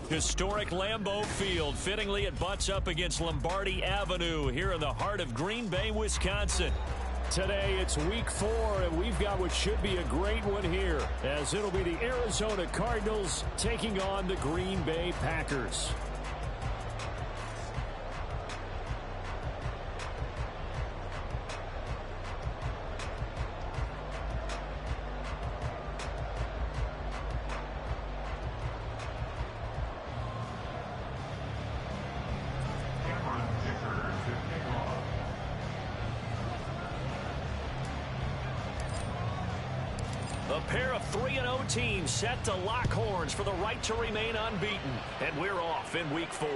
Historic Lambeau Field. Fittingly, it butts up against Lombardi Avenue here in the heart of Green Bay, Wisconsin. Today, it's week 4, and we've got what should be a great one here, as it'll be the Arizona Cardinals taking on the Green Bay Packers. A pair of 3-0 teams set to lock horns for the right to remain unbeaten. And we're off in week 4.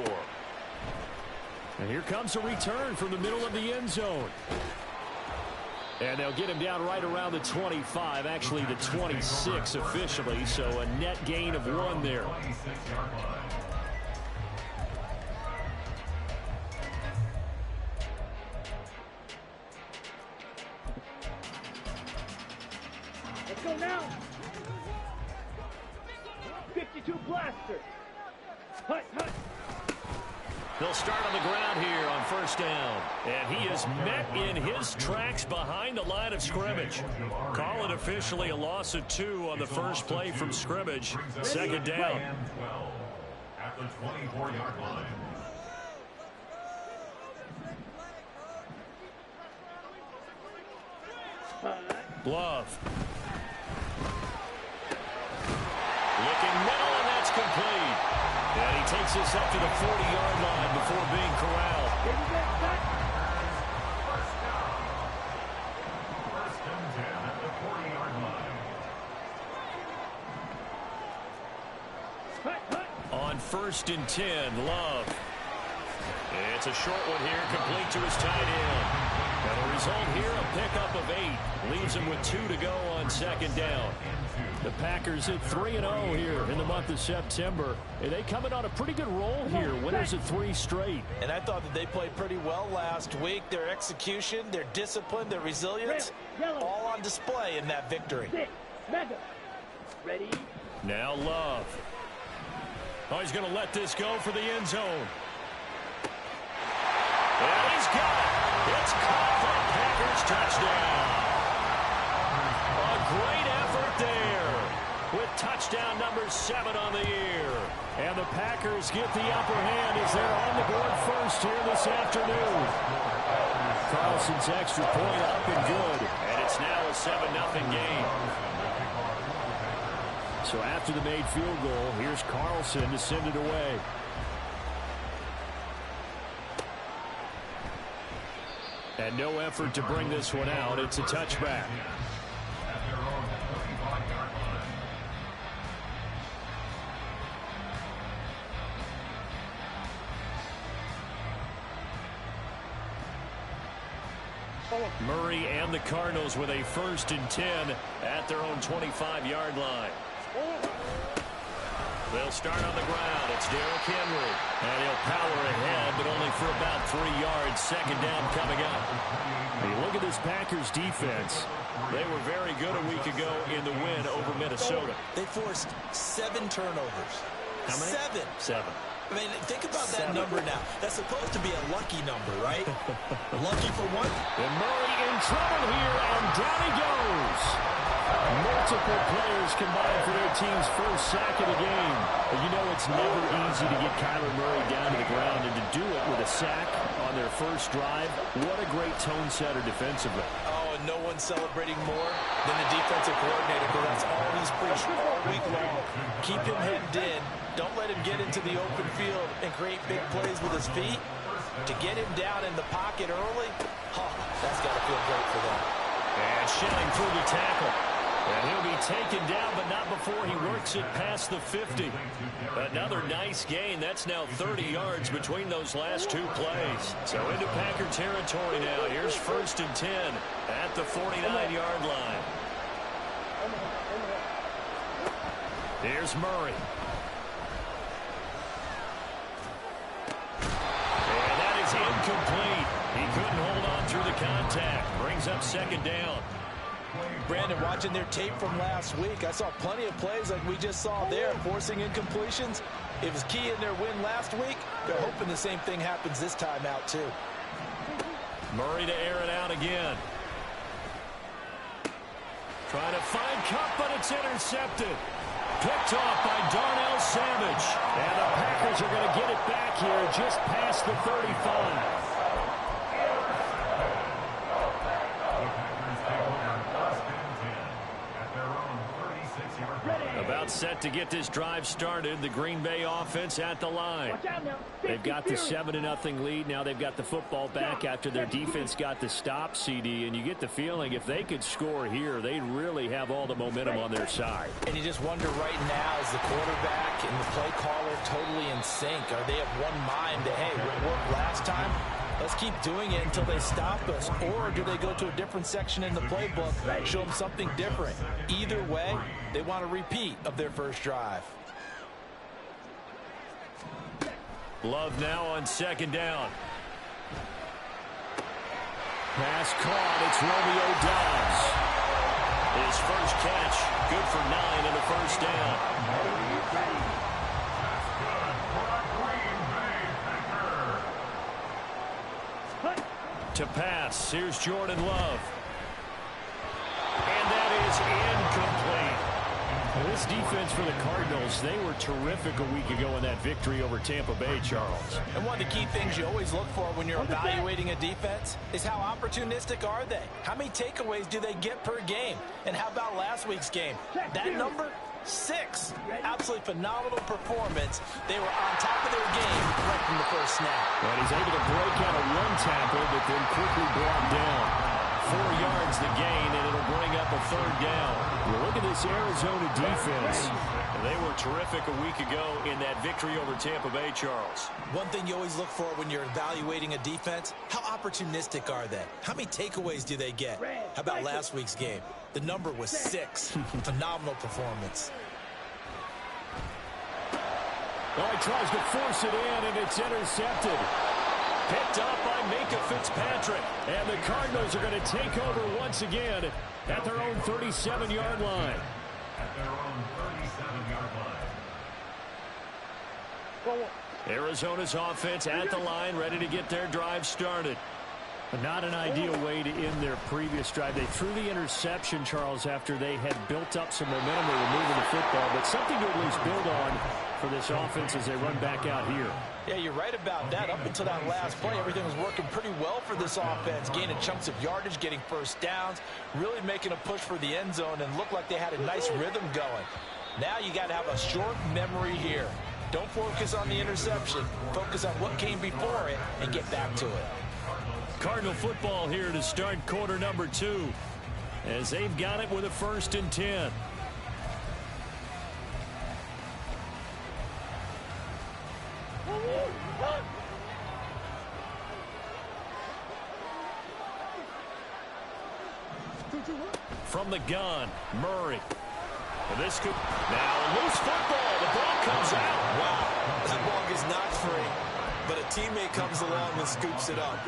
And here comes a return from the middle of the end zone. And they'll get him down right around the 25, actually the 26 officially, so a net gain of 1 there. Let's go now. 52 blaster. Hut, hut. They'll start on the ground here on first down. And he is met in his tracks behind the line of scrimmage. Call it officially a loss of 2 on the first play from scrimmage. Second down. At the 24-yard line. Love. Looking middle, and that's complete. And he takes this up to the 40-yard line before being corralled. First and 10 at the 40-yard line. On first and 10, Love. It's a short one here, complete to his tight end. And the result here, a pickup of 8. Leaves him with 2 to go on second down. The Packers at 3-0 here in the month of September. And they coming on a pretty good roll here. Winners of 3 straight. And I thought that they played pretty well last week. Their execution, their discipline, their resilience, all on display in that victory. Ready? Now Love. Oh, he's going to let this go for the end zone. And he's got it. It's caught for a Packers touchdown. A great effort there with touchdown number 7 on the year. And the Packers get the upper hand as they're on the board first here this afternoon. Carlson's extra point up and good. And it's now a 7-0 game. So after the made field goal, here's Carlson to send it away. And no effort to bring this one out. It's a touchback. Murray and the Cardinals with a first and 10 at their own 25-yard line. They'll start on the ground. It's Derrick Henry. And he'll power ahead, but only for about 3 yards. Second down coming up. Hey, look at this Packers defense. They were very good a week ago in the win over Minnesota. They forced 7 turnovers. How many? 7. I mean, think about that number now. That's supposed to be a lucky number, right? Lucky for one. And Murray in trouble here, and down he goes. Multiple players combined for their team's first sack of the game. But you know it's never easy to get Kyler Murray down to the ground, and to do it with a sack on their first drive, what a great tone setter defensively. Oh, and no one's celebrating more than the defensive coordinator, because that's all he's preached all week long. Keep him hemmed in. Don't let him get into the open field and create big plays with his feet. To get him down in the pocket early, that's got to feel great for them. And Shelling through the tackle. And he'll be taken down, but not before he works it past the 50. Another nice gain. That's now 30 yards between those last 2 plays. So into Packer territory now. Here's first and 10 at the 49-yard line. Here's Murray. And that is incomplete. He couldn't hold on through the contact. Brings up second down. Brandon, watching their tape from last week, I saw plenty of plays like we just saw there, forcing incompletions. It was key in their win last week. They're hoping the same thing happens this time out, too. Murray to air it out again. Trying to find Cup, but it's intercepted. Picked off by Darnell Savage. And the Packers are going to get it back here just past the 35. About set to get this drive started. The Green Bay offense at the line. They've got the 7-0 lead. Now they've got the football back after their defense got the stop, CD. And you get the feeling if they could score here, they'd really have all the momentum on their side. And you just wonder right now, is the quarterback and the play caller totally in sync? Are they of one mind that, hey, what worked last time? Let's keep doing it until they stop us. Or do they go to a different section in the playbook, show them something different? Either way, they want a repeat of their first drive. Love now on second down. Pass caught. It's Romeo Doubs. His first catch, good for 9 and a first down. To pass, here's Jordan Love. And that is incomplete. Well, this defense for the Cardinals, they were terrific a week ago in that victory over Tampa Bay, Charles. And one of the key things you always look for when you're evaluating a defense is how opportunistic are they? How many takeaways do they get per game? And how about last week's game? That number? 6. Absolutely phenomenal performance. They were on top of their game right from the first snap. And he's able to break out of one tackle, but then quickly brought down. 4 yards the gain, and it'll bring up a third down. Well, look at this Arizona defense. They were terrific a week ago in that victory over Tampa Bay, Charles. One thing you always look for when you're evaluating a defense, how opportunistic are they? How many takeaways do they get? How about last week's game? The number was 6. Phenomenal performance. Well, he tries to force it in, and it's intercepted. Picked up by Minkah Fitzpatrick. And the Cardinals are going to take over once again at their own 37-yard line. At their own 37-yard line. Arizona's offense at the line, ready to get their drive started. But not an ideal way to end their previous drive. They threw the interception, Charles, after they had built up some momentum. They were moving the football, but something to at least build on for this offense as they run back out here. Yeah, you're right about that. Up until that last play, everything was working pretty well for this offense, gaining chunks of yardage, getting first downs, really making a push for the end zone, and looked like they had a nice rhythm going. Now you got to have a short memory here. Don't focus on the interception. Focus on what came before it and get back to it. Cardinal football here to start quarter number 2 as they've got it with a 1st and 10. From the gun, Murray. And this could now loose football. The ball comes out. Wow, that ball gets knocked free, but a teammate comes along and scoops it up.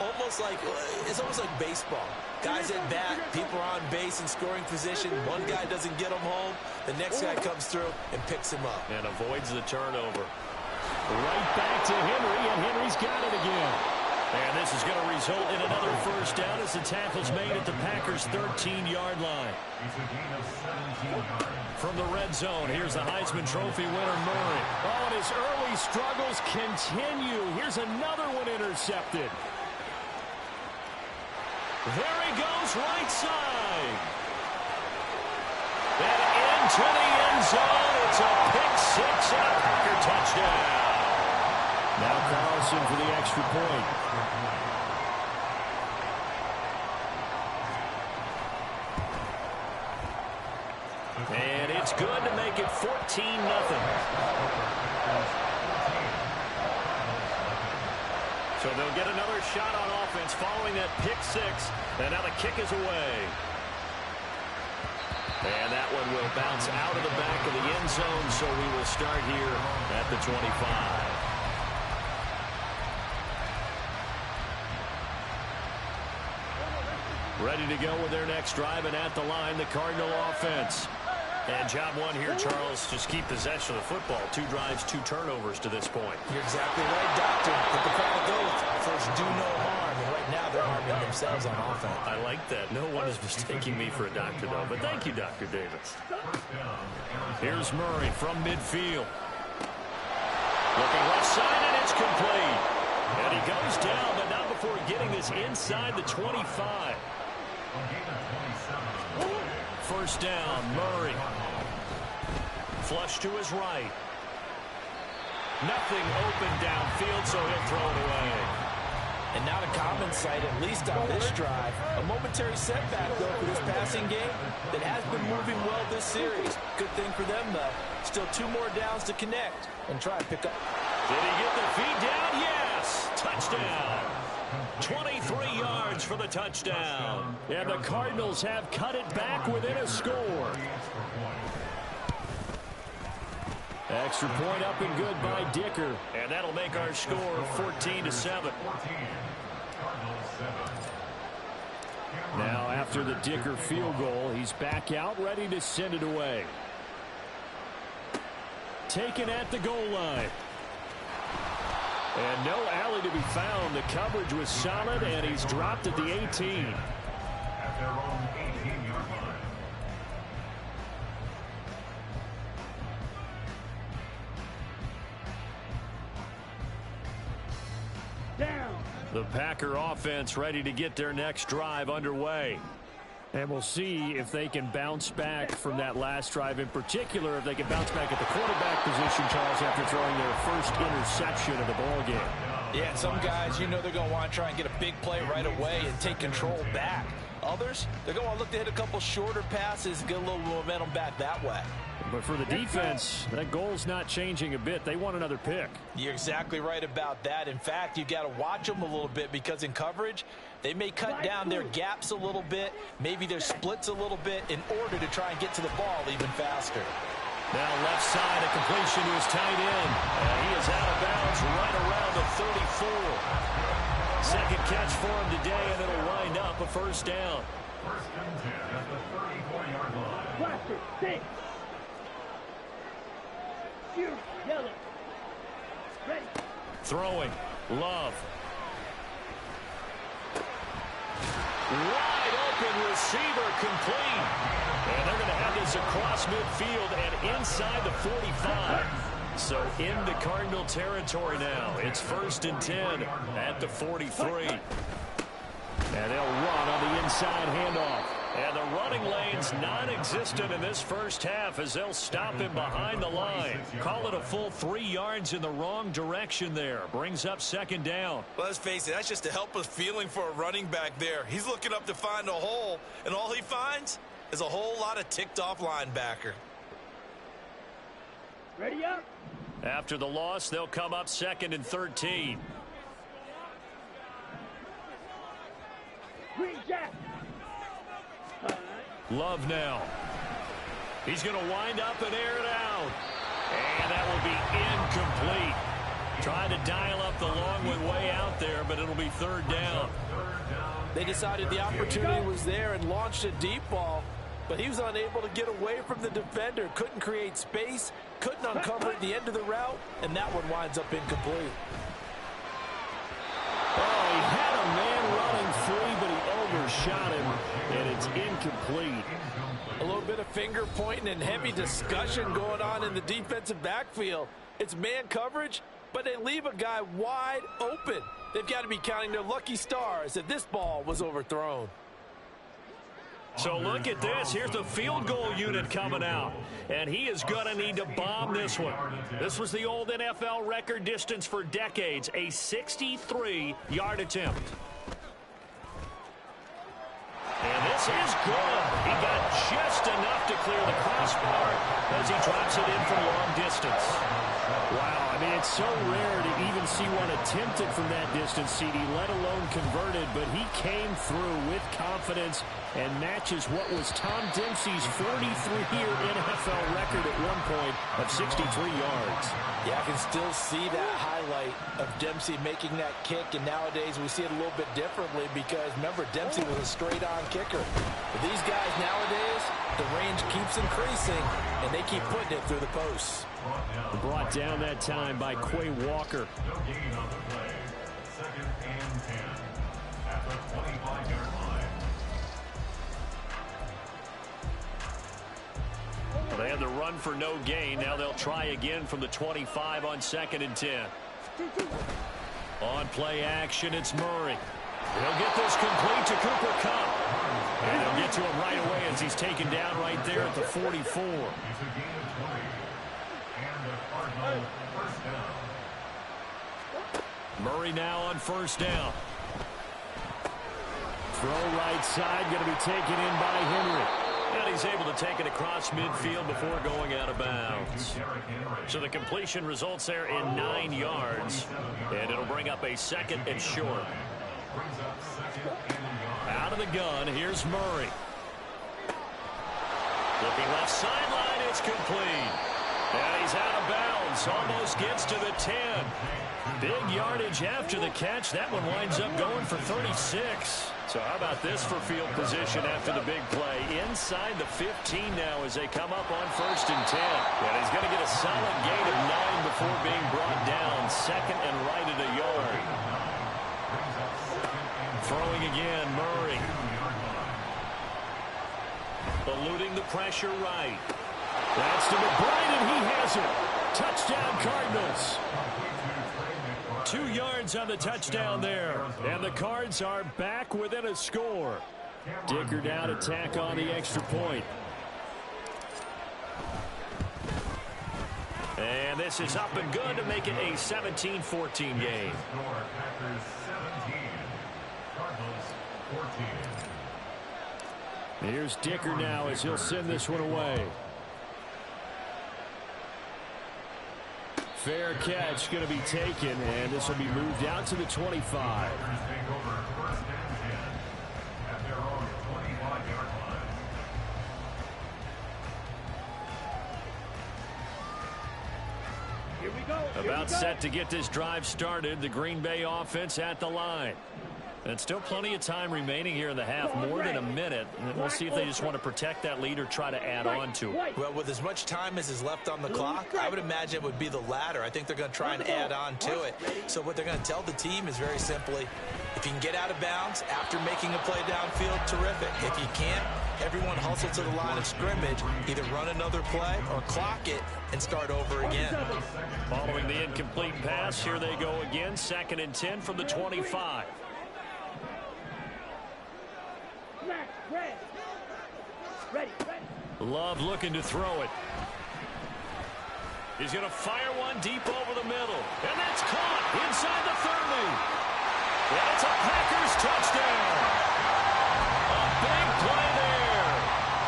It's almost like baseball. Guys at bat, people are on base in scoring position. One guy doesn't get them home. The next guy comes through and picks him up. And avoids the turnover. Right back to Henry, and Henry's got it again. And this is going to result in another first down as the tackle's made at the Packers' 13-yard line. It's a gain of 17 yards. From the red zone, here's the Heisman Trophy winner, Murray. Oh, and his early struggles continue. Here's another one intercepted. There he goes, right side. And into the end zone. It's a pick 6 and a Packer touchdown. Now Carlson for the extra point. And it's good to make it 14-0. So they'll get another shot on offense following that pick 6. And now the kick is away. And that one will bounce out of the back of the end zone, so we will start here at the 25. Ready to go with their next drive, and at the line, the Cardinal offense. And job one here, Charles, just keep possession of the football. 2 drives, 2 turnovers to this point. You're exactly right, Doctor. But the chronic oath, first do no harm. And right now they're harming themselves on offense. I like that. No one is mistaking me for a doctor, though. But thank you, Dr. Davis. Here's Murray from midfield. Looking left side, and it's complete. And he goes down, but not before getting this inside the 25. First down, Murray. Flush to his right. Nothing open downfield, so he'll throw it away. And not a common sight, at least on this drive. A momentary setback, though, for this passing game that has been moving well this series. Good thing for them, though. Still 2 more downs to connect and try and pick up. Did he get the feet down? Yes! Touchdown! 23 yards for the touchdown. And the Cardinals have cut it back within a score. Extra point up and good by Dicker. And that'll make our score 14-7. Now after the Dicker field goal, he's back out ready to send it away. Taken at the goal line. And no alley to be found. The coverage was solid, and he's dropped at the 18. At their own 18-yard line. Down. The Packer offense ready to get their next drive underway. And we'll see if they can bounce back from that last drive. In particular, if they can bounce back at the quarterback position, Charles, after throwing their first interception of the ball game. Yeah, some guys, you know they're going to want to try and get a big play right away and take control back. Others, they're going to look to hit a couple shorter passes and get a little momentum back that way. But for the defense, that goal's not changing a bit. They want another pick. You're exactly right about that. In fact, you've got to watch them a little bit because in coverage, they may cut down their gaps a little bit, maybe their splits a little bit in order to try and get to the ball even faster. Now left side, a completion to his tight end. And he is out of bounds right around the 34. Second catch for him today, and it'll wind up a first down. First and 10 at the 34-yard line. Blaster, 6. Shoot, yellow. Ready. Throwing, Love. Wide open receiver complete. And they're going to have this across midfield and inside the 45. So into Cardinal territory now. It's first and 10 at the 43. And they'll run on the inside handoff. And the running lane's non-existent in this first half as they'll stop him behind the line. Call it a full 3 yards in the wrong direction there. Brings up second down. Well, let's face it, that's just a helpless feeling for a running back there. He's looking up to find a hole, and all he finds is a whole lot of ticked-off linebacker. Ready up. After the loss, they'll come up second and 13. Green Jack. Love now. He's going to wind up and air it out. And that will be incomplete. Trying to dial up the long one way out there, but it'll be third down. They decided the opportunity was there and launched a deep ball, but he was unable to get away from the defender. Couldn't create space, couldn't uncover at the end of the route, and that one winds up incomplete. Oh, he had a man running free, but he overshot him, and it's incomplete. A little bit of finger pointing and heavy discussion going on in the defensive backfield. It's man coverage, but they leave a guy wide open. They've got to be counting their lucky stars that this ball was overthrown. So look at this. Here's the field goal unit coming out. And he is going to need to bomb this one. This was the old NFL record distance for decades, a 63-yard attempt. And this is good. He got just enough to clear the crossbar as he drops it in from long distance. Wow, I mean, it's so rare to even see one attempted from that distance, CD, let alone converted, but he came through with confidence and matches what was Tom Dempsey's 43-year NFL record at one point of 63 yards. Yeah, I can still see that highlight of Dempsey making that kick, and nowadays we see it a little bit differently because, remember, Dempsey was a straight-on kicker. But these guys nowadays, the range keeps increasing, and they keep putting it through the posts. Brought down that time by Quay Walker. No gain on the play. 2nd and 10 at the 25-yard line. Well, they had the run for no gain. Now they'll try again from the 25 on 2nd and 10. On play action, it's Murray. He'll get this complete to Cooper Kupp. And they'll get to him right away as he's taken down right there at the 44. It's a gain of 20. And the Cardinal first down. Murray now on first down. Throw right side, going to be taken in by Henry. And he's able to take it across midfield before going out of bounds. So the completion results there in 9 yards. And it'll bring up a 2nd and short. Out of the gun, here's Murray. Looking left sideline, it's complete. And he's out of bounds, almost gets to the 10. Big yardage after the catch. That one winds up going for 36. So how about this for field position after the big play? Inside the 15 now as they come up on 1st and 10. And he's going to get a solid gain of 9 before being brought down. 2nd and right at a yard. Throwing again, Murray. Eluding the pressure right. That's to McBride, and he has it. Touchdown, Cardinals. 2 yards on the touchdown there. And the Cards are back within a score. Dicker down to tack on the extra point. And this is up and good to make it a 17-14 game. Packers 17, Cardinals 14. Here's Dicker now as he'll send this one away. Fair catch going to be taken, and this will be moved out to the 25. Take over 1st and 10 at their own 25-yard line. Here we go. About set to get this drive started. The Green Bay offense at the line. And still plenty of time remaining here in the half, more than a minute. And we'll see if they just want to protect that lead or try to add on to it. Well, with as much time as is left on the clock, I would imagine it would be the latter. I think they're going to try and add on to it. So what they're going to tell the team is very simply, if you can get out of bounds after making a play downfield, terrific. If you can't, everyone hustle to the line of scrimmage, either run another play or clock it and start over again. Following the incomplete pass, here they go again. 2nd and 10 from the 25. Ready. Love looking to throw it. He's going to fire one deep over the middle. And that's caught inside the 30. And it's a Packers touchdown. A big play there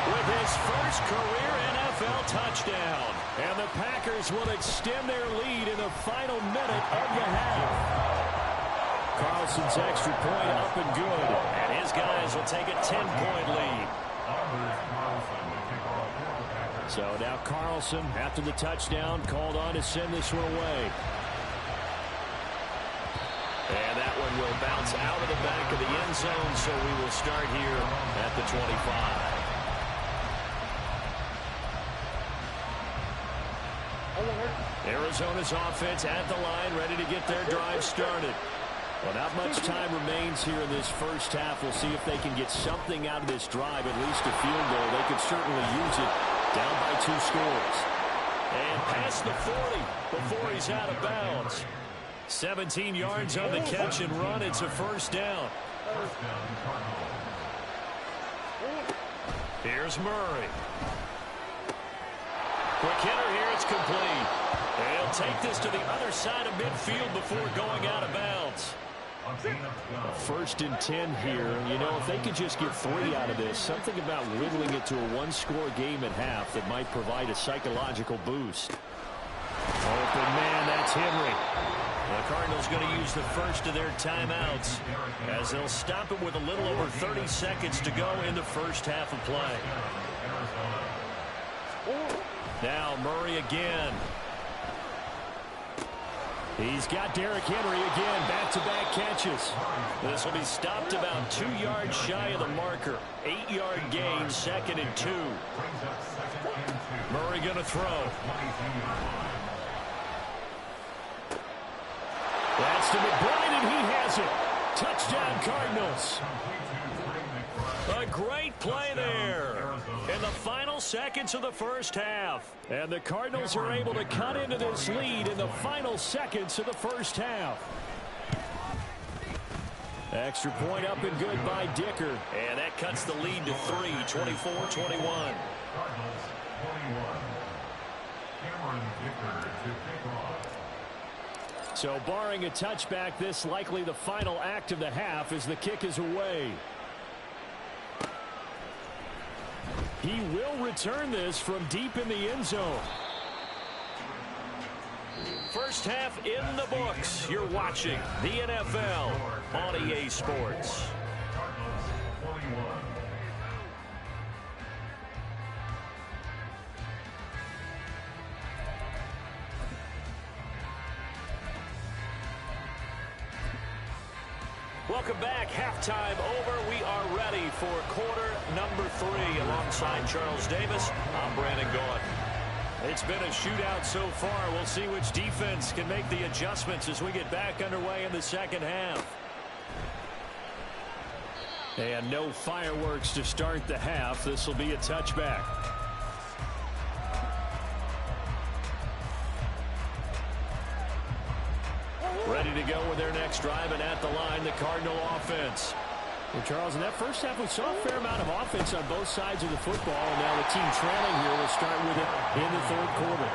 with his first career NFL touchdown. And the Packers will extend their lead in the final minute of the half. Carlson's extra point up and good. And his guys will take a 10-point lead. So now Carlson, after the touchdown, called on to send this one away. And that one will bounce out of the back of the end zone, so we will start here at the 25. Arizona's offense at the line, ready to get their drive started. Well, not much time remains here in this first half. We'll see if they can get something out of this drive, at least a field goal. They could certainly use it, down by 2 scores. And past the 40 before he's out of bounds. 17 yards on the catch and run. It's a first down. Here's Murray. Quick hitter here. It's complete. And he'll take this to the other side of midfield before going out of bounds. First and 10 here. You know, if they could just get 3 out of this, something about whittling it to a one-score game at half that might provide a psychological boost. Open man, that's Henry. The Cardinals going to use the first of their timeouts as they'll stop it with a little over 30 seconds to go in the first half of play. Now Murray again. He's got Derrick Henry again, back-to-back catches. This will be stopped about 2 yards shy of the marker. 8-yard gain, 2nd and 2. Murray going to throw. That's to McBride, and he has it. Touchdown, Cardinals. A great play there in the final seconds of the first half. And the Cardinals are able to cut into this lead in the final seconds of the first half. Extra point up and good by Dicker. And that cuts the lead to 3, 24-21. Cardinals 21. Cameron Dicker to kick off. So barring a touchback, this likely the final act of the half as the kick is away. He will return this from deep in the end zone. First half in the books. You're watching the NFL on EA Sports. Cardinals 21. Welcome back. Halftime over. We are ready for quarter number 3. Alongside Charles Davis, I'm Brandon Gaudin. It's been a shootout so far. We'll see which defense can make the adjustments as we get back underway in the second half. And no fireworks to start the half. This will be a touchback. Ready to go with their next drive, and at the line, the Cardinal offense. Well, Charles, in that first half, we saw a fair amount of offense on both sides of the football, and now the team trailing here will start with it in the third quarter.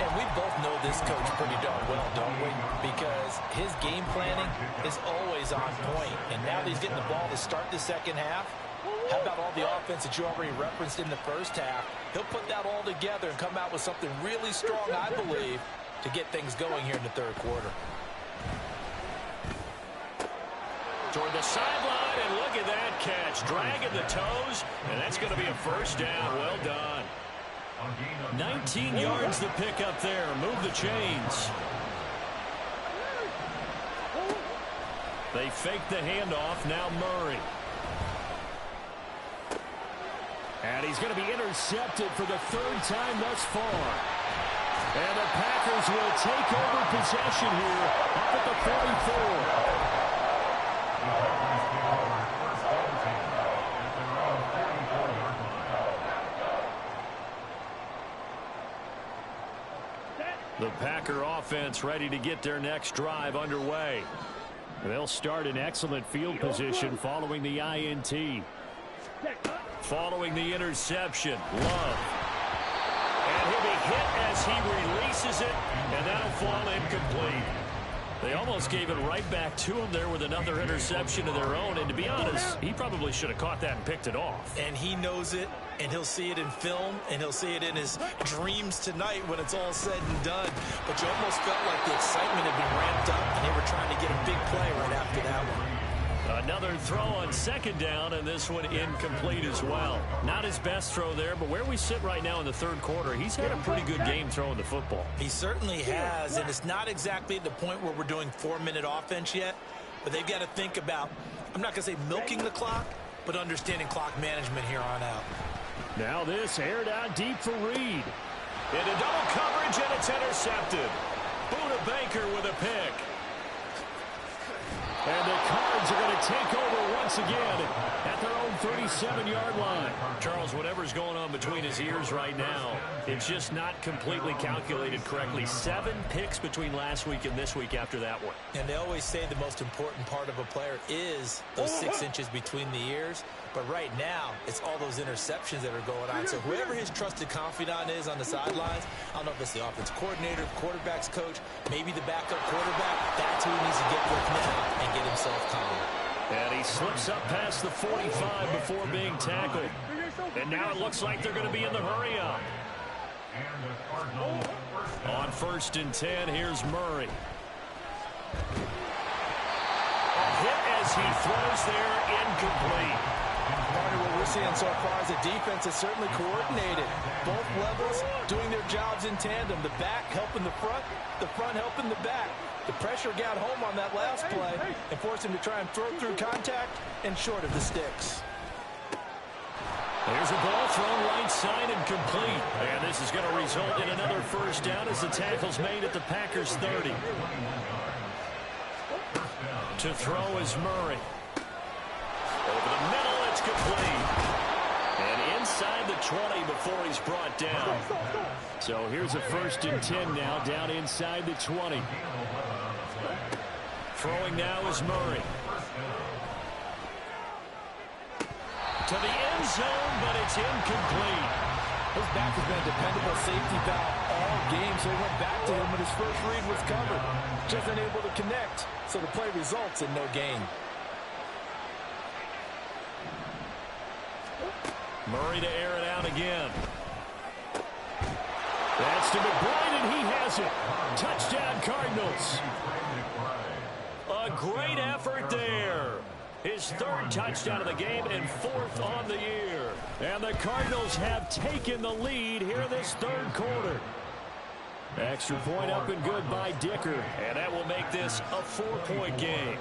And we both know this coach pretty darn well, don't we? Because his game planning is always on point, and now that he's getting the ball to start the second half, how about all the offense that you already referenced in the first half? He'll put that all together and come out with something really strong, I believe, to get things going here in the third quarter. Toward the sideline, and look at that catch. Dragging the toes, and that's going to be a first down. Well done. 19 yards to pick up there. Move the chains. They fake the handoff. Now Murray. And he's going to be intercepted for the 3rd time thus far. And the Packers will take over possession here up at the 44. The Packer offense ready to get their next drive underway. They'll start in excellent field position following the INT. Following the interception, Love. And he'll be hit as he releases it, and that'll fall incomplete. They almost gave it right back to him there with another interception of their own. And to be honest, he probably should have caught that and picked it off. And he knows it, and he'll see it in film, and he'll see it in his dreams tonight when it's all said and done. But you almost felt like the excitement had been ramped up, and they were trying to get a big play right after that one. Another throw on 2nd down, and this one incomplete as well. Not his best throw there, but where we sit right now in the third quarter, he's had a pretty good game throwing the football. He certainly has, and it's not exactly at the point where we're doing 4-minute offense yet, but they've got to think about, I'm not going to say milking the clock, but understanding clock management here on out. Now this aired out deep for Reed. Into double coverage, and it's intercepted. Buda Baker with a pick. And the Cards are going to take over once once again at their own 37-yard line. Charles, whatever's going on between his ears right now, it's just not completely calculated correctly. 7 picks between last week and this week after that one. And they always say the most important part of a player is those 6 inches between the ears. But right now, it's all those interceptions that are going on. So whoever his trusted confidant is on the sidelines, I don't know if it's the offense coordinator, quarterback's coach, maybe the backup quarterback, that's who he needs to get with now and get himself calm. And he slips up past the 45 before being tackled. And now it looks like they're going to be in the hurry-up. On 1st and 10, here's Murray. A hit as he throws there, incomplete. What we're seeing so far is the defense is certainly coordinated. Both levels doing their jobs in tandem. The back helping the front helping the back. The pressure got home on that last play and forced him to try and throw through contact and short of the sticks. There's a ball thrown right side and complete. And this is going to result in another first down as the tackle's made at the Packers 30. To throw is Murray. Over the middle, it's complete. And inside the 20 before he's brought down. So here's a 1st and 10 now, down inside the 20. Throwing now is Murray. To the end zone, but it's incomplete. His back has been a dependable safety valve all game, so he went back to him when his first read was covered. Just unable to connect, so the play results in no gain. Murray to air it out again. That's to McBride, and he has it. Touchdown, Cardinals. A great effort there. His 3rd touchdown of the game and 4th on the year. And the Cardinals have taken the lead here in this 3rd quarter. Extra point up and good by Dicker. And that will make this a 4-point game.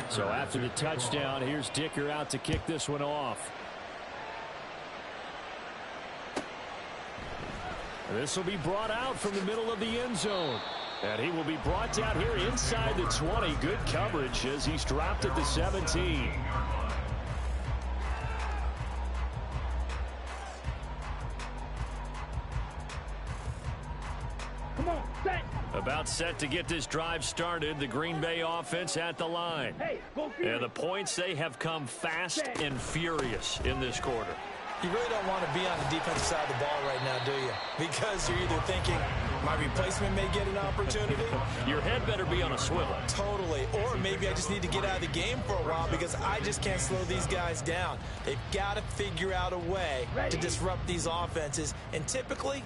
So after the touchdown, here's Dicker out to kick this one off. This will be brought out from the middle of the end zone. And he will be brought down here inside the 20. Good coverage as he's dropped at the 17. Come on, set. About set to get this drive started. The Green Bay offense at the line. Hey, go And the points, they have come fast and furious in this quarter. You really don't want to be on the defensive side of the ball right now, do you? Because you're either thinking, my replacement may get an opportunity. Your head better be on a swivel. Totally. Or maybe I just need to get out of the game for a while because I just can't slow these guys down. They've got to figure out a way to disrupt these offenses. And typically,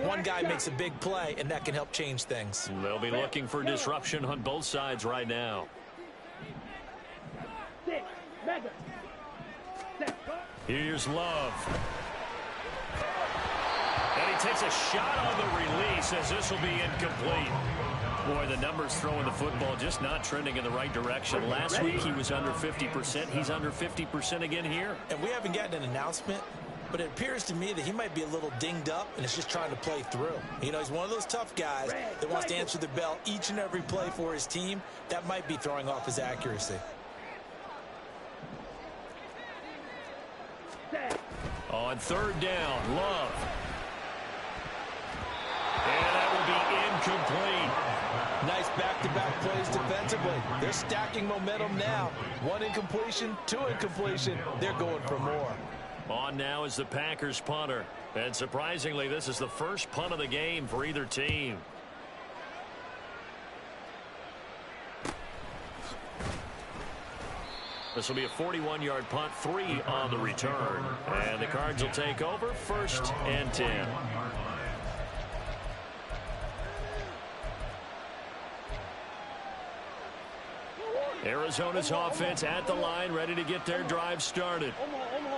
one guy makes a big play, and that can help change things. They'll be looking for disruption on both sides right now. Here's Love. And he takes a shot on the release as this will be incomplete. Boy, the numbers throwing the football just not trending in the right direction. Last week he was under 50%. He's under 50% again here. And we haven't gotten an announcement, but it appears to me that he might be a little dinged up and is just trying to play through. You know, he's one of those tough guys that wants to answer the bell each and every play for his team. That might be throwing off his accuracy. On 3rd down, Love. And that will be incomplete. Nice back-to-back plays defensively. They're stacking momentum now. 1 incompletion, 2 incompletion. They're going for more. On now is the Packers punter. And surprisingly, this is the first punt of the game for either team. This will be a 41-yard punt, 3 on the return. And the Cards will take over 1st and 10. Arizona's offense at the line, ready to get their drive started.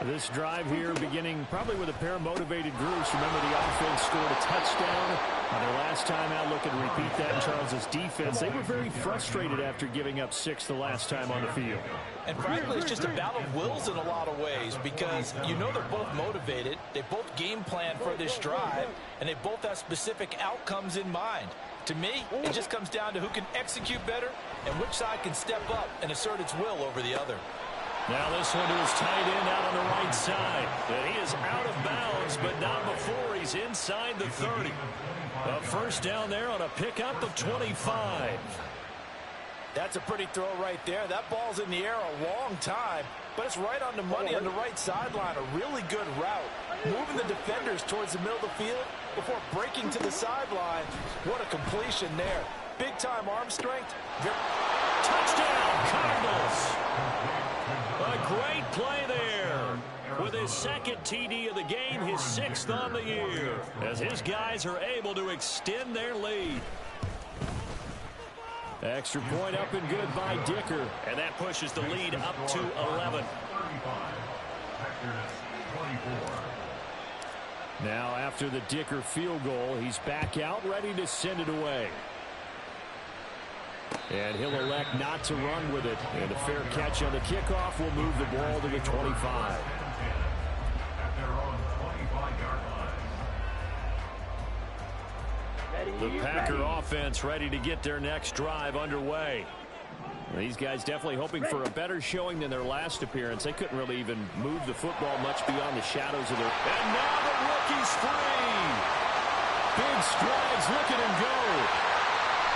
This drive here beginning probably with a pair of motivated groups. Remember, the offense scored a touchdown on their last time out. Looking to repeat that in Charles's defense. They were very frustrated after giving up 6 the last time on the field. And frankly, it's just a battle of wills in a lot of ways because you know they're both motivated. They both game plan for this drive, and they both have specific outcomes in mind. To me, it just comes down to who can execute better and which side can step up and assert its will over the other. Now this one to his tight end out on the right side. And he is out of bounds, but not before he's inside the 30. A first down there on a pickup of 25. That's a pretty throw right there. That ball's in the air a long time, but it's right on the money on the right sideline. A really good route. Moving the defenders towards the middle of the field before breaking to the sideline. What a completion there. Big-time arm strength. Touchdown, Cardinals. A great play there. With his second TD of the game, his 6th on the year, as his guys are able to extend their lead. Extra point up and good by Dicker. And that pushes the lead up to 11. Now after the Dicker field goal, he's back out ready to send it away. And he'll elect not to run with it. And a fair catch on the kickoff will move the ball to the 25. The Packer offense ready to get their next drive underway. These guys definitely hoping for a better showing than their last appearance. They couldn't really even move the football much beyond the shadows of their... And now the rookie's free. Big strides, look at him go.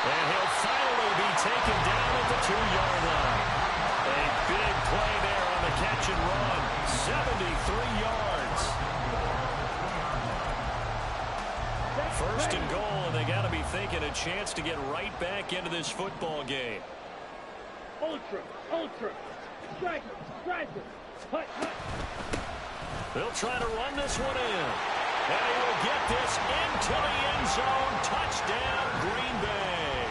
And he'll finally be taken down at the 2-yard line. A big play there on the catch and run. 73 yards. First and goal, and they got to be thinking a chance to get right back into this football game. Ultra, striker, hut. They'll try to run this one in. And he will get this into the end zone. Touchdown, Green Bay.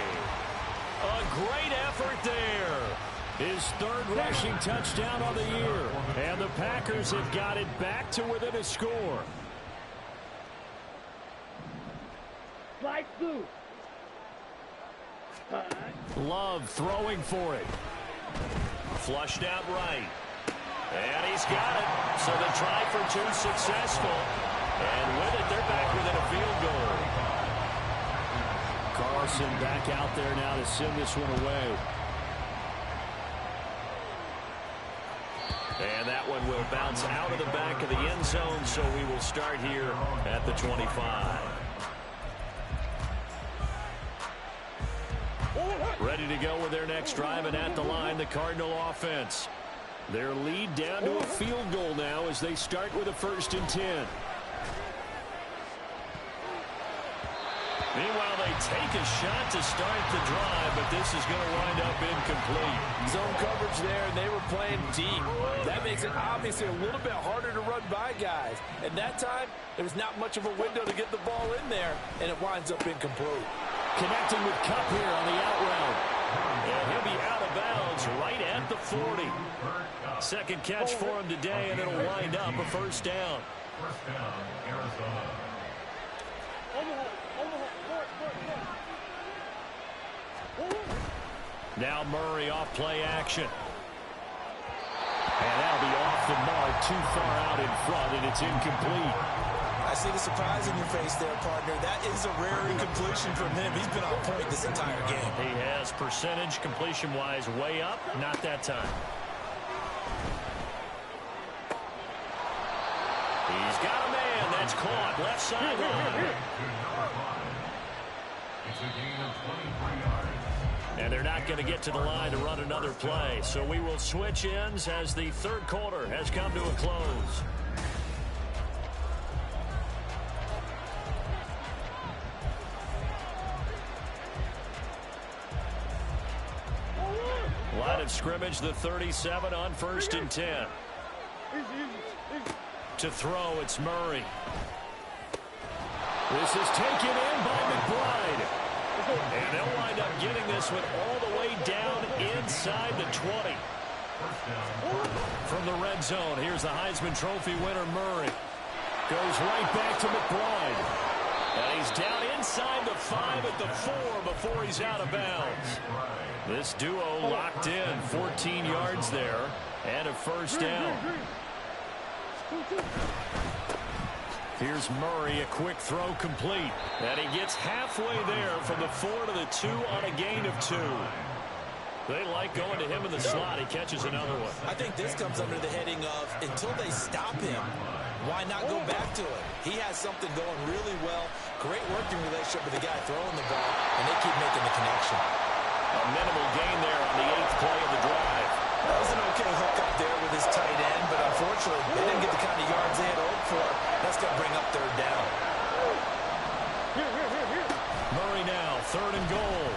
A great effort there. His 3rd rushing touchdown on the year. And the Packers have got it back to within a score. Slide through. Love throwing for it. Flushed out right. And he's got it. So the try for 2 successful. And with it, they're back within a field goal. Carlson back out there now to send this one away. And that one will bounce out of the back of the end zone, so we will start here at the 25. Ready to go with their next drive, and at the line, the Cardinal offense. Their lead down to a field goal now as they start with a 1st and 10. Meanwhile, they take a shot to start the drive, but this is going to wind up incomplete. Zone coverage there, and they were playing deep. That makes it obviously a little bit harder to run by guys. And that time, there was not much of a window to get the ball in there, and it winds up incomplete. Connecting with Kupp here on the out route. And he'll be out of bounds right at the 40. Second catch for him today, and it'll wind up a 1st down. First down, Arizona. Now Murray off play action. And that'll be off the mark, too far out in front, and it's incomplete. I see the surprise in your face there, partner. That is a rare incompletion from him. He's been on point this entire game. He has percentage completion-wise way up. Not that time. He's got a man. That's caught. Left sideline. It's a gain of 23 yards. And they're not going to get to the line to run another play. So we will switch ends as the 3rd quarter has come to a close. Line of scrimmage, the 37 on 1st and 10. To throw, it's Murray. This is taken in by McBride. And they'll wind up getting this one all the way down inside the 20. From the red zone, here's the Heisman Trophy winner, Murray. Goes right back to McBride. And he's down inside the 5 at the 4 before he's out of bounds. This duo locked in, 14 yards there, and a 1st down. Here's Murray, a quick throw complete. And he gets halfway there from the 4 to the 2 on a gain of 2. They like going to him in the slot. He catches another one. I think this comes under the heading of until they stop him, why not go back to him? He has something going really well. Great working relationship with the guy throwing the ball, and they keep making the connection. A minimal gain there on the 8th play of the drive. That was an okay hook up there with his tight end, but unfortunately, they didn't get the kind of yards they had hoped for. That's going to bring up 3rd down. Murray now, 3rd and goal.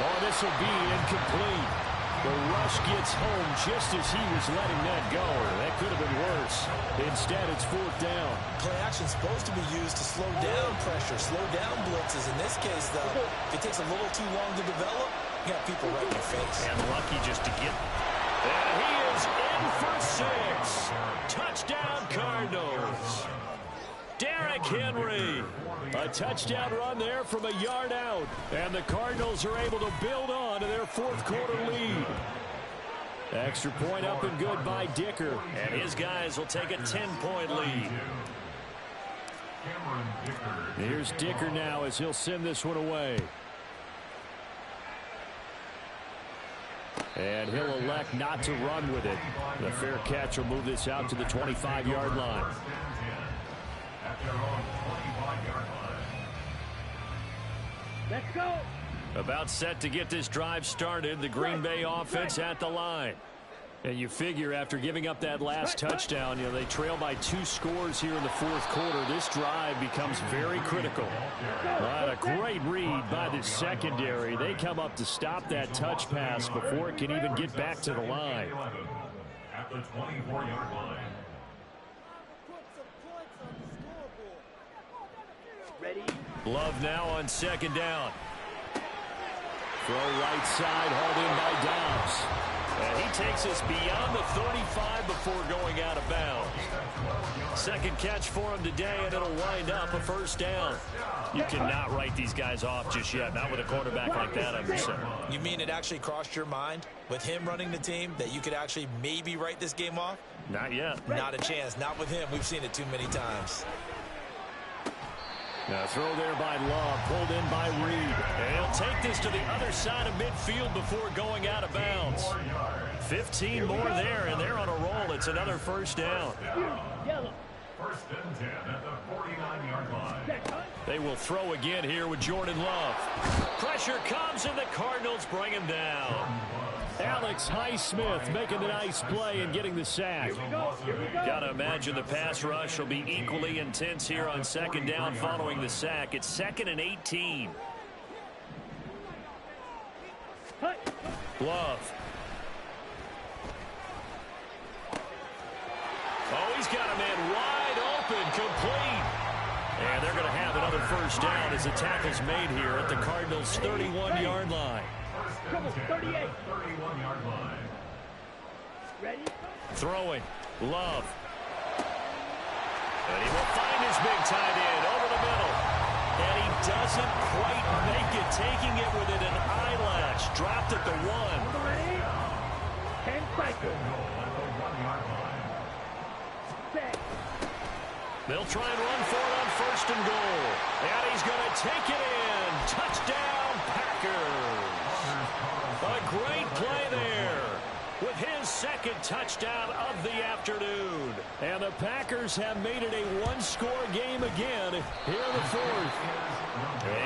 Oh, this will be incomplete. The rush gets home just as he was letting that go. That could have been worse. Instead, it's 4th down. Play action's supposed to be used to slow down pressure, slow down blitzes. In this case, though, if it takes a little too long to develop, you got people right in your face. And lucky just to get. And he is in for 6. Touchdown, Cardinals. Derrick Henry. A touchdown run there from a yard out. And the Cardinals are able to build on to their 4th quarter lead. Extra point up and good by Dicker. And his guys will take a 10-point lead. Here's Dicker now as he'll send this one away. And he'll elect not to run with it. The fair catch will move this out to the 25-yard line. Let's go. About set to get this drive started. The Green Bay offense at the line. And you figure after giving up that last touchdown, they trail by 2 scores here in the 4th quarter. This drive becomes very critical. But a great read by the secondary. They come up to stop that touch pass before it can even get back to the line. At the 24-yard line. Ready? Love now on 2nd down. Throw right side, hauled in by Dobbs. And he takes us beyond the 35 before going out of bounds. 2nd catch for him today, and it'll wind up a 1st down. You cannot write these guys off just yet, not with a quarterback like that under center. You mean it actually crossed your mind with him running the team that you could actually maybe write this game off? Not yet. Not a chance. Not with him. We've seen it too many times. Now throw there by Love, pulled in by Reed. And he'll take this to the other side of midfield before going out of bounds. 15 more there, and they're on a roll. It's another 1st down. Yellow. 1st and 10 at the 49-yard line. They will throw again here with Jordan Love. Pressure comes, and the Cardinals bring him down. Alex Highsmith making the nice play and getting the sack. Got to imagine the pass rush will be equally intense here on 2nd down following the sack. It's 2nd and 18. Love. Oh, he's got a man wide open, complete. And they're going to have another 1st down as the tackle's made here at the Cardinals' 31-yard line. 38. 31-yard line. Ready? Throwing. Love. And he will find his big tight end over the middle. And he doesn't quite make it, taking it within an eyelash. Dropped at the 1. Ready? 10 cycles. Set. They'll try and run for it on 1st and goal. And he's going to take it in. Touchdown, Packers. A great play there with his 2nd touchdown of the afternoon. And the Packers have made it a 1-score game again here in the 4th.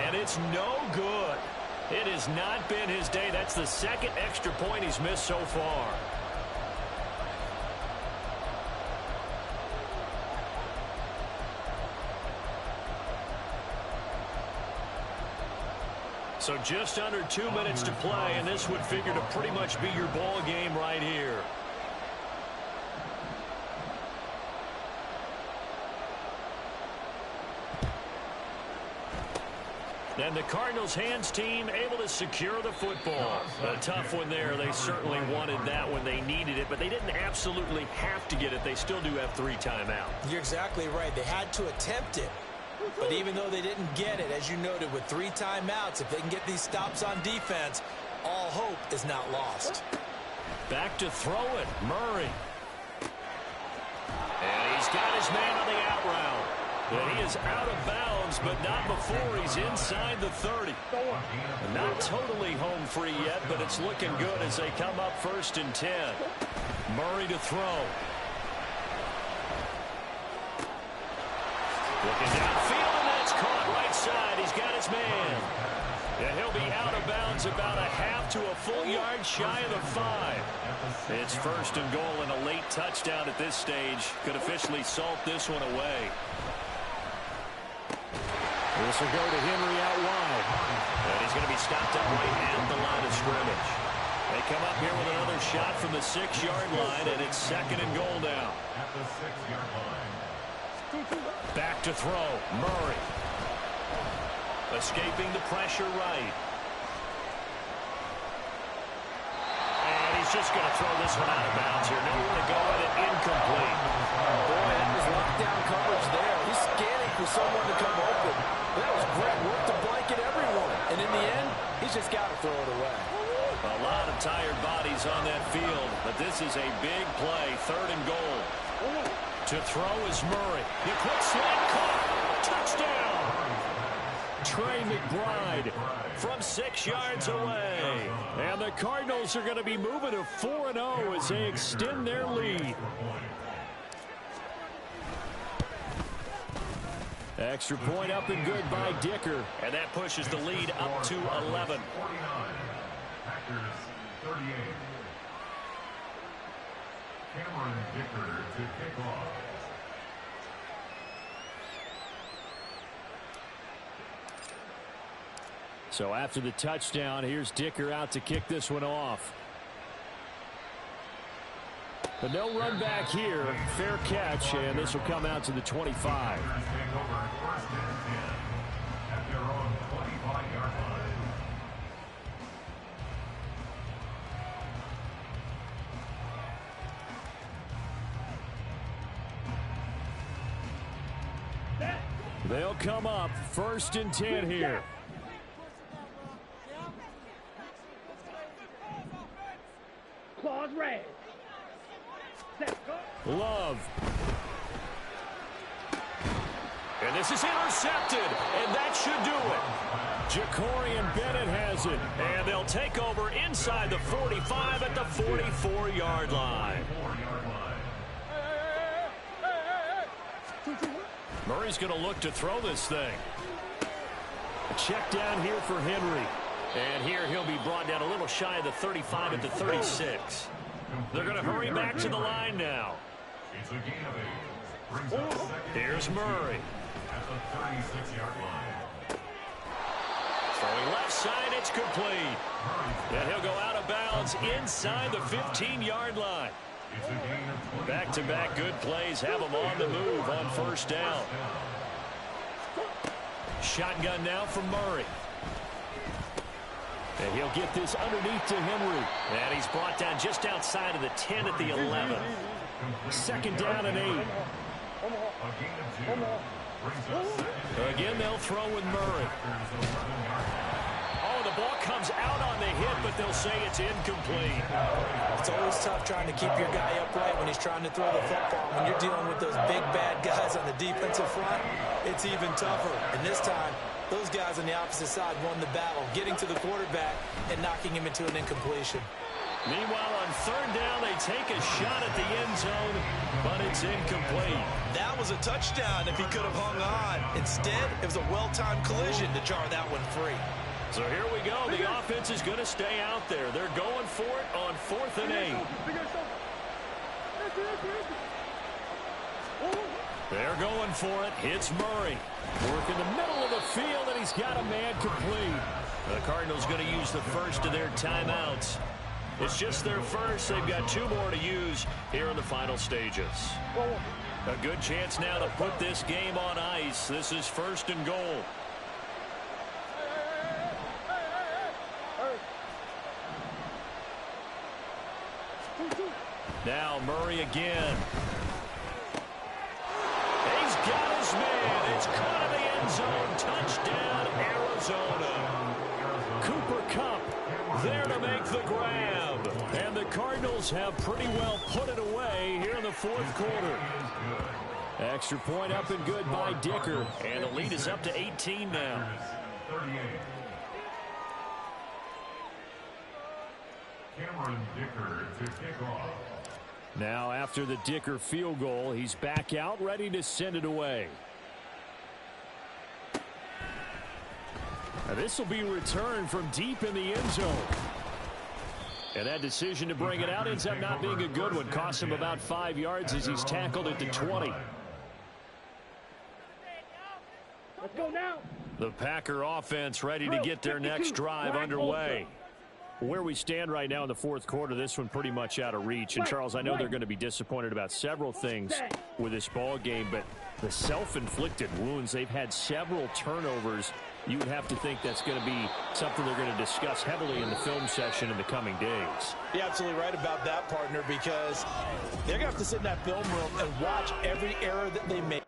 And it's no good. It has not been his day. That's the 2nd extra point he's missed so far. So just under 2 minutes to play, and this would figure to pretty much be your ball game right here. And the Cardinals' hands team able to secure the football. A tough one there. They certainly wanted that when they needed it, but they didn't absolutely have to get it. They still do have 3 timeouts. You're exactly right. They had to attempt it. But even though they didn't get it, as you noted, with 3 timeouts, if they can get these stops on defense, all hope is not lost. Back to throw it. Murray. He's got his man on the out route. And he is out of bounds, but not before he's inside the 30. Not totally home free yet, but it's looking good as they come up 1st and 10. Murray to throw. Looking downfield, and that's caught right side. He's got his man. And he'll be out of bounds about a half to a full yard shy of the 5. It's 1st and goal and a late touchdown at this stage. Could officially salt this one away. This will go to Henry out wide. And he's going to be stopped up right at the line of scrimmage. They come up here with another shot from the 6-yard line, and it's 2nd and goal now. At the 6-yard line. Back to throw. Murray. Escaping the pressure right. And he's just going to throw this one out of bounds here. Nowhere to go with it. Incomplete. Boy, that was lockdown coverage there. He's scanning for someone to come open. That was great work to blanket everyone. And in the end, he's just got to throw it away. A lot of tired bodies on that field, but this is a big play. 3rd and goal. To throw is Murray. The quick slant caught. Touchdown. Trey McBride from 6 yards away. And the Cardinals are going to be moving to 4-0 as they extend their lead. Extra point up and good by Dicker. And that pushes the lead up to 11. 49. Packers 38. Cameron Dicker to kick off. So after the touchdown, here's Dicker out to kick this one off. But no run back here. Fair catch, and this will come out to the 25. Packers take over 1st and 10 at their own 25-yard line. They'll come up 1st and 10 here. Claws red. Set, go. Love. And this is intercepted, and that should do it. Jacorian Bennett has it, and they'll take over inside the 45 at the 44-yard line. Murray's going to look to throw this thing. A check down here for Henry. And here he'll be brought down a little shy of the 35 at the 36. They're going to hurry back to the line now. It's a gain of 8. Brings up 2nd. Here's Murray. At the 36-yard line. Throwing left side, it's complete. And he'll go out of bounds inside the 15-yard line. It's a gain of 20. Back-to-back good plays have them on the move on 1st down. Shotgun now from Murray. And he'll get this underneath to Henry. And he's brought down just outside of the 10 at the 11. 2nd down and 8. A gain of 2. Brings up 2nd. Again, they'll throw with Murray. Oh, the ball comes out on the hit, but they'll say it's incomplete. It's always tough trying to keep your guy upright when he's trying to throw the football. When you're dealing with those big, bad guys on the defensive front, it's even tougher. And this time, those guys on the opposite side won the battle, getting to the quarterback and knocking him into an incompletion. Meanwhile, on 3rd down, they take a shot at the end zone, but it's incomplete. That was a touchdown if he could have hung on. Instead, it was a well-timed collision to jar that one free. So here we go. The offense is going to stay out there. They're going for it on 4th and 8. They're going for it. It's Murray. Work in the middle of the field, and he's got a man complete. The Cardinals going to use the first of their timeouts. It's just their first. They've got 2 more to use here in the final stages. A good chance now to put this game on ice. This is 1st and goal. Now Murray again. He's got his man. It's caught in the end zone. Touchdown, Arizona. Cooper Kupp there to make the grab. And the Cardinals have pretty well put it away here in the 4th quarter. Extra point up and good by Dicker. And the lead is up to 18 now. 38. Cameron Dicker to kick off. Now after the Dicker field goal, he's back out ready to send it away. Now this will be returned from deep in the end zone. And that decision to bring it out ends up not being a good one. Cost him about 5 yards as he's tackled at the 20. Let's go now. The Packer offense ready to get their next drive underway. Where we stand right now in the fourth quarter, this one pretty much out of reach. And Charles, I know they're going to be disappointed about several things with this ball game, but the self-inflicted wounds, they've had several turnovers. You would have to think that's going to be something they're going to discuss heavily in the film session in the coming days. You're absolutely right about that, partner, because they're going to have to sit in that film room and watch every error that they make.